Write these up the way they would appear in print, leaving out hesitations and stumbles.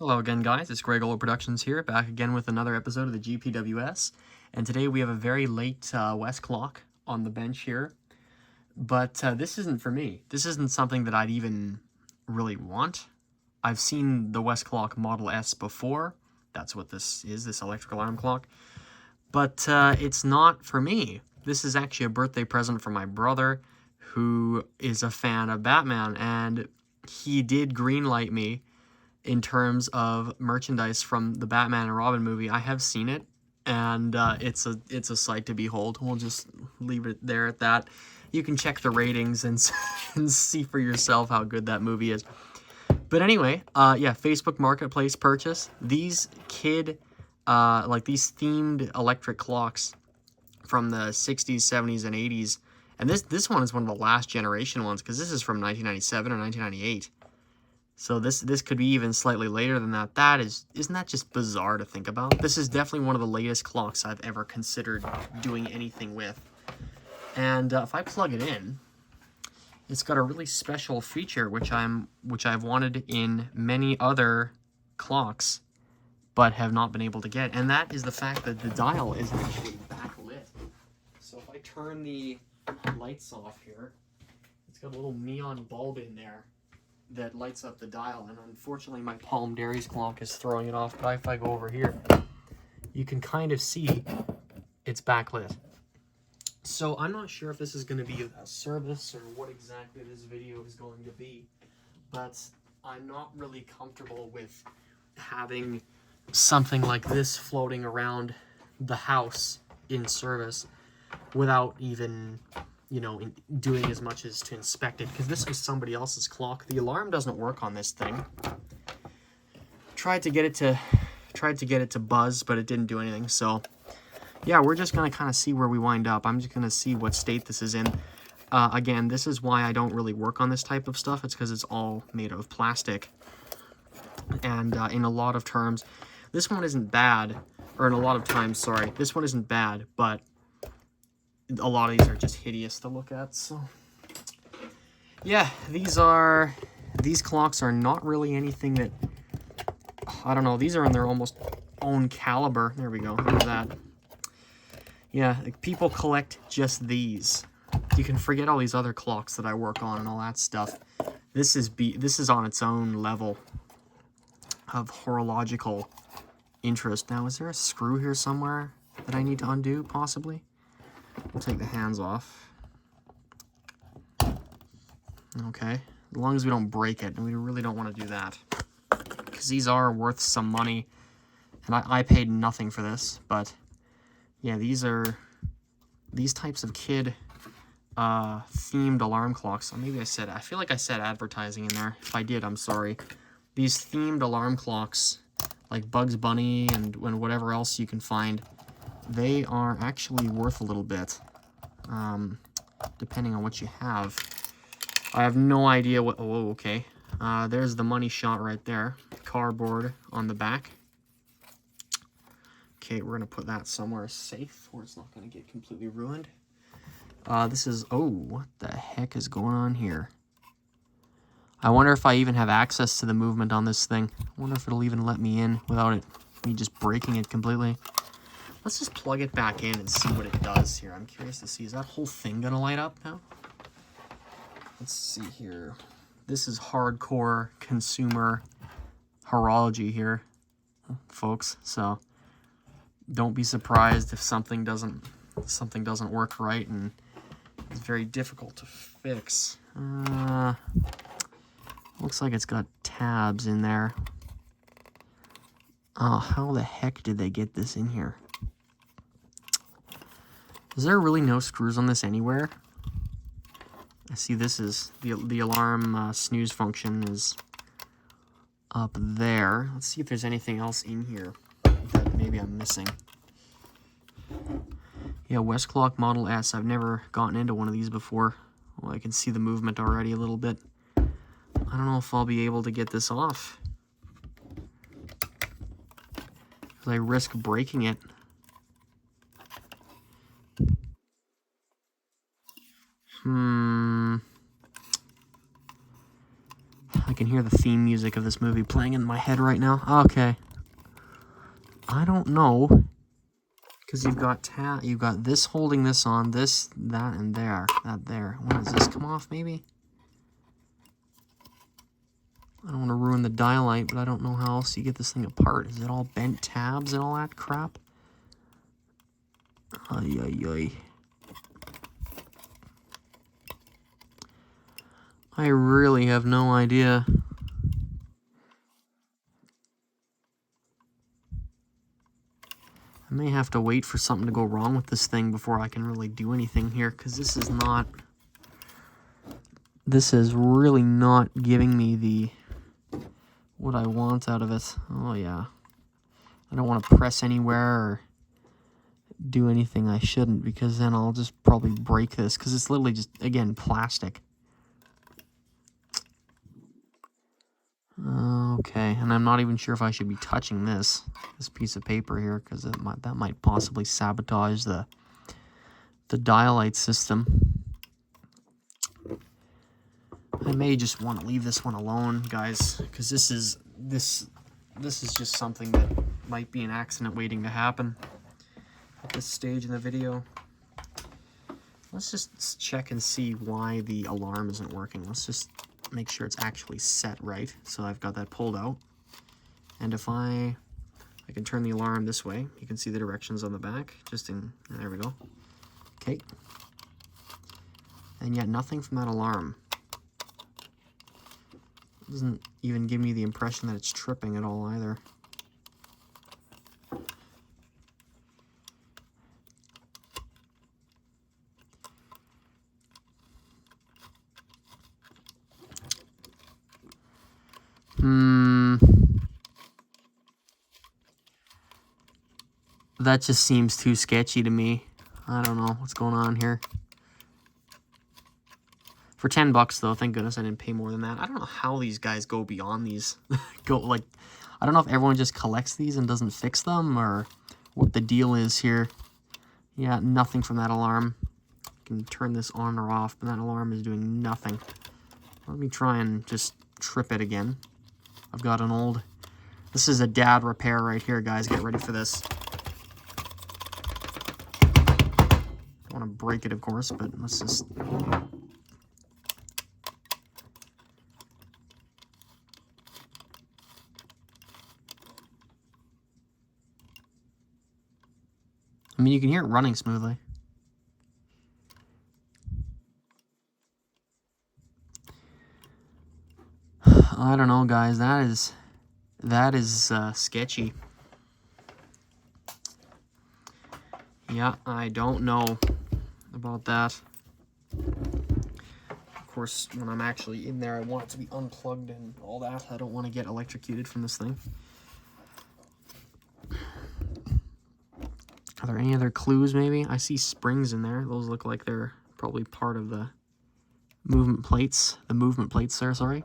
Hello again, guys. It's Gregola Productions here, back again with another episode of the GPWS. And today we have a very late Westclox on the bench here. But this isn't for me. This isn't something that I'd even really want. I've seen the Westclox Model S before. That's what this is, this electric alarm clock. But it's not for me. This is actually a birthday present for my brother, who is a fan of Batman. And he did greenlight me in terms of merchandise from the Batman and Robin movie. I have seen it, and it's a sight to behold. We'll just leave it there at that. You can check the ratings and see for yourself how good that movie is. But anyway, yeah, Facebook Marketplace purchase. These these themed electric clocks from the 60s, 70s, and 80s. And this one is one of the last generation ones, because this is from 1997 or 1998. So this could be even slightly later than that. Isn't that just bizarre to think about? This is definitely one of the latest clocks I've ever considered doing anything with. And if I plug it in, it's got a really special feature which I've wanted in many other clocks, but have not been able to get. And that is the fact that the dial is actually backlit. So if I turn the lights off here, it's got a little neon bulb in there that lights up the dial, and unfortunately my Palm Dairies clock is throwing it off. But if I go over here, you can kind of see it's backlit. So I'm not sure if this is going to be a service or what exactly this video is going to be, but I'm not really comfortable with having something like this floating around the house in service without even, you know, doing as much as to inspect it, because this is somebody else's clock. The alarm doesn't work on this thing. Tried to get it to buzz, but it didn't do anything. So yeah, we're just gonna kind of see where we wind up. I'm just gonna see what state this is in. Again, this is why I don't really work on this type of stuff. It's because it's all made of plastic, and in a lot of terms, this one isn't bad, or in a lot of times, sorry, this one isn't bad, but a lot of these are just hideous to look at. So yeah, these clocks are not really anything that, I don't know, these are in their almost own caliber. There we go, look at that. Yeah, like, people collect just these. You can forget all these other clocks that I work on and all that stuff. This is on its own level of horological interest. Now, is there a screw here somewhere that I need to undo, possibly? We'll take the hands off. Okay, as long as we don't break it, and we really don't want to do that, because these are worth some money, and I paid nothing for this. But yeah, these types of kid themed alarm clocks. So maybe I feel like I said advertising in there. If I did, I'm sorry. These themed alarm clocks, like Bugs Bunny and whatever else you can find, they are actually worth a little bit, depending on what you have. I have no idea what... Oh, okay. There's the money shot right there. Cardboard on the back. Okay, we're going to put that somewhere safe where it's not going to get completely ruined. This is... Oh, what the heck is going on here? I wonder if I even have access to the movement on this thing. I wonder if it'll even let me in without me just breaking it completely. Let's just plug it back in and see what it does here. I'm curious to see, is that whole thing going to light up now? Let's see here. This is hardcore consumer horology here, folks. So don't be surprised if something doesn't work right, and it's very difficult to fix. Looks like it's got tabs in there. Oh, how the heck did they get this in here? Is there really no screws on this anywhere? I see this is the alarm snooze function is up there. Let's see if there's anything else in here that maybe I'm missing. Yeah, Westclox Model S. I've never gotten into one of these before. Well, I can see the movement already a little bit. I don't know if I'll be able to get this off, because I risk breaking it. I can hear the theme music of this movie playing in my head right now. Okay. I don't know. Because you've got this holding this on, this, that, and there. That there. When does this come off, maybe? I don't want to ruin the dial-light, but I don't know how else you get this thing apart. Is it all bent tabs and all that crap? Ay, ay, ay. I really have no idea. I may have to wait for something to go wrong with this thing before I can really do anything here, because this is not... This is really not giving me the... what I want out of it. Oh, yeah. I don't want to press anywhere or do anything I shouldn't, because then I'll just probably break this, because it's literally just, again, plastic. Okay, and I'm not even sure if I should be touching this piece of paper here, because that might possibly sabotage the dial-light system. I may just want to leave this one alone, guys, because this is just something that might be an accident waiting to happen at this stage in the video. Let's just check and see why the alarm isn't working. Let's just make sure it's actually set right. So I've got that pulled out. And if I can turn the alarm this way, you can see the directions on the back. There we go. Okay. And yet nothing from that alarm. It doesn't even give me the impression that it's tripping at all either. That just seems too sketchy to me. I don't know what's going on here. For $10 though, thank goodness I didn't pay more than that. I don't know how these guys go beyond these. I don't know if everyone just collects these and doesn't fix them, or what the deal is here. Yeah, nothing from that alarm. I can turn this on or off, but that alarm is doing nothing. Let me try and just trip it again. I've got an old... This is a dad repair right here, guys. Get ready for this. Don't want to break it, of course, but let's just... I mean, you can hear it running smoothly. I don't know, guys. That is sketchy. Yeah, I don't know about that. Of course, when I'm actually in there, I want it to be unplugged and all that. I don't want to get electrocuted from this thing. Are there any other clues, maybe? I see springs in there. Those look like they're probably part of the movement plates. The movement plates there, sorry.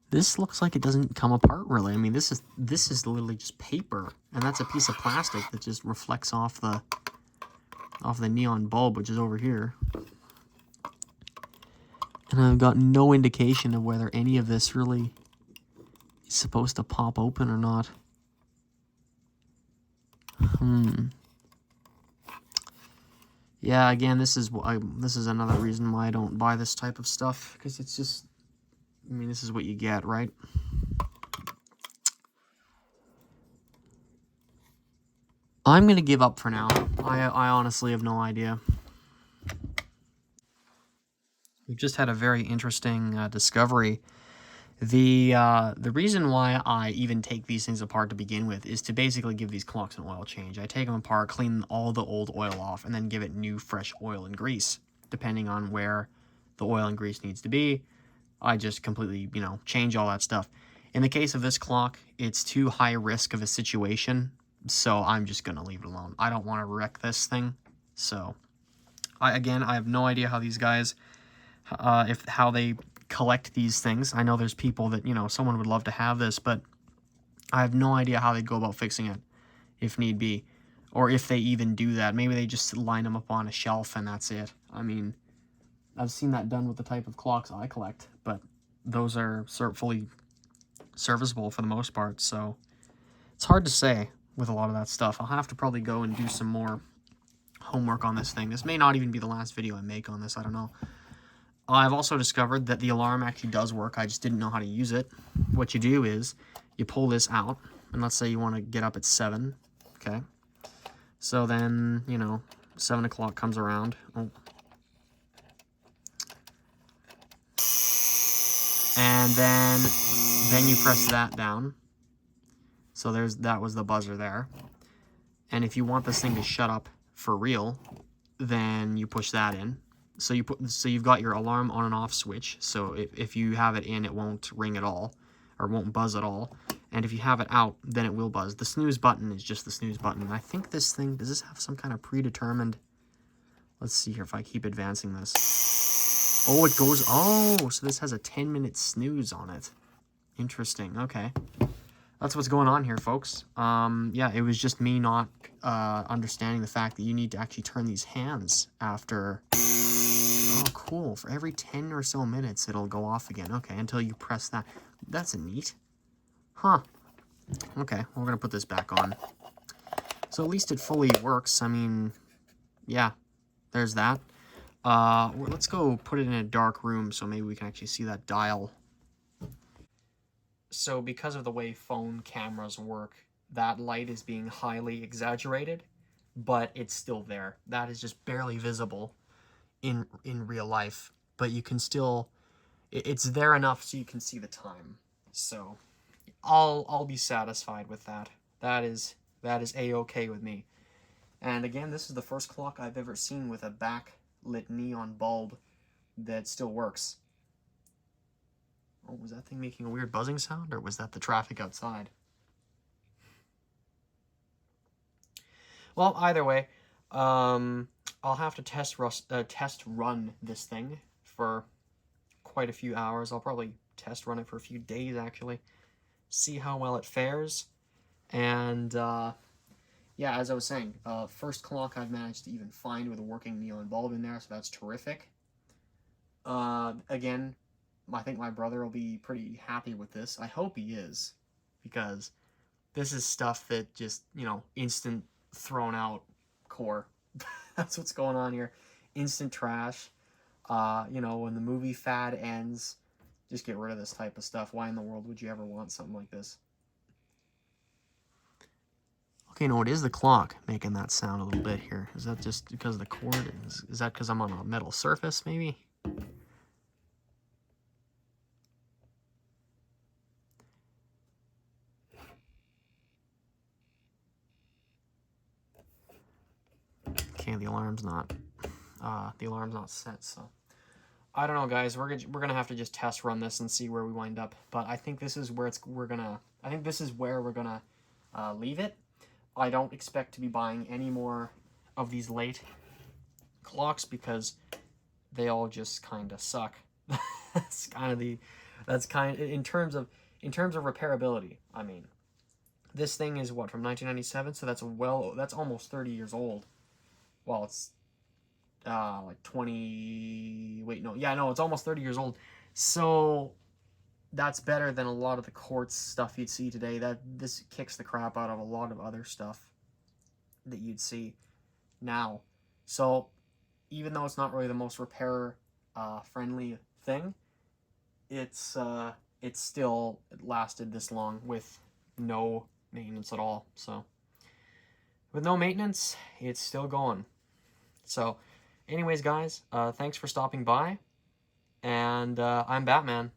This looks like it doesn't come apart, really. I mean, this is literally just paper, and that's a piece of plastic that just reflects off the neon bulb, which is over here. And I've got no indication of whether any of this really is supposed to pop open or not. Yeah, again, this is another reason why I don't buy this type of stuff, because it's just, I mean, this is what you get, right? I'm gonna give up for now. I honestly have no idea. We've just had a very interesting discovery. The reason why I even take these things apart to begin with is to basically give these clocks an oil change. I take them apart, clean all the old oil off, and then give it new, fresh oil and grease, depending on where the oil and grease needs to be. I just completely, change all that stuff. In the case of this clock, it's too high risk of a situation, so I'm just going to leave it alone. I don't want to wreck this thing. So, I have no idea how these guys, how they collect these things. I know there's people that, someone would love to have this, but I have no idea how they'd go about fixing it, if need be. Or if they even do that. Maybe they just line them up on a shelf and that's it. I mean, I've seen that done with the type of clocks I collect, but those are fully serviceable for the most part, so it's hard to say with a lot of that stuff. I'll have to probably go and do some more homework on this thing. This may not even be the last video I make on this, I don't know. I've also discovered that the alarm actually does work. I just didn't know how to use it. What you do is you pull this out, and let's say you want to get up at 7, okay? So then, you know, 7 o'clock comes around. Oh. And then you press that down. So that was the buzzer there. And if you want this thing to shut up for real, then you push that in. So you've got your alarm on and off switch. So if you have it in, it won't ring at all, or won't buzz at all. And if you have it out, then it will buzz. The snooze button is just the snooze button. And I think this thing, does this have some kind of predetermined? Let's see here if I keep advancing this. Oh, it goes, oh, so this has a 10-minute snooze on it. Interesting, okay. That's what's going on here, folks. Yeah, it was just me not understanding the fact that you need to actually turn these hands after. Oh, cool. For every 10 or so minutes, it'll go off again. Okay, until you press that. That's a neat. Huh. Okay, we're going to put this back on. So at least it fully works. I mean, yeah, there's that. Let's go put it in a dark room so maybe we can actually see that dial. So because of the way phone cameras work, that light is being highly exaggerated, but it's still there. That is just barely visible in real life, but you can still, it's there enough so you can see the time. So I'll be satisfied with that. That is a-okay with me. And again, this is the first clock I've ever seen with a backlit neon bulb that still works. Oh, was that thing making a weird buzzing sound, or was that the traffic outside? Well, either way, I'll have to test run this thing for quite a few hours. I'll probably test run it for a few days, actually. See how well it fares. And, yeah, as I was saying, first clock I've managed to even find with a working neon bulb in there, so that's terrific. Again, I think my brother will be pretty happy with this. I hope he is, because this is stuff that just, you know, instant thrown out core. That's what's going on here. Instant trash. You know, when the movie fad ends, just get rid of this type of stuff. Why in the world would you ever want something like this? Okay, no, it is the clock making that sound a little bit here. Is that just because of the cord? Is that because I'm on a metal surface, maybe? Okay, the alarm's not set, so I don't know, guys. We're gonna have to just test run this and see where we wind up. But I think this is where we're gonna leave it. I don't expect to be buying any more of these late clocks because they all just kind of suck. That's kind of in terms of repairability. I mean, this thing is what, from 1997, so that's almost 30 years old. Well, it's like 20, wait, no, yeah, no, it's almost 30 years old. So that's better than a lot of the quartz stuff you'd see today. This kicks the crap out of a lot of other stuff that you'd see now. So even though it's not really the most repair friendly thing, it's still lasted this long with no maintenance at all. So with no maintenance, it's still going. So anyways, guys, thanks for stopping by, and I'm Batman.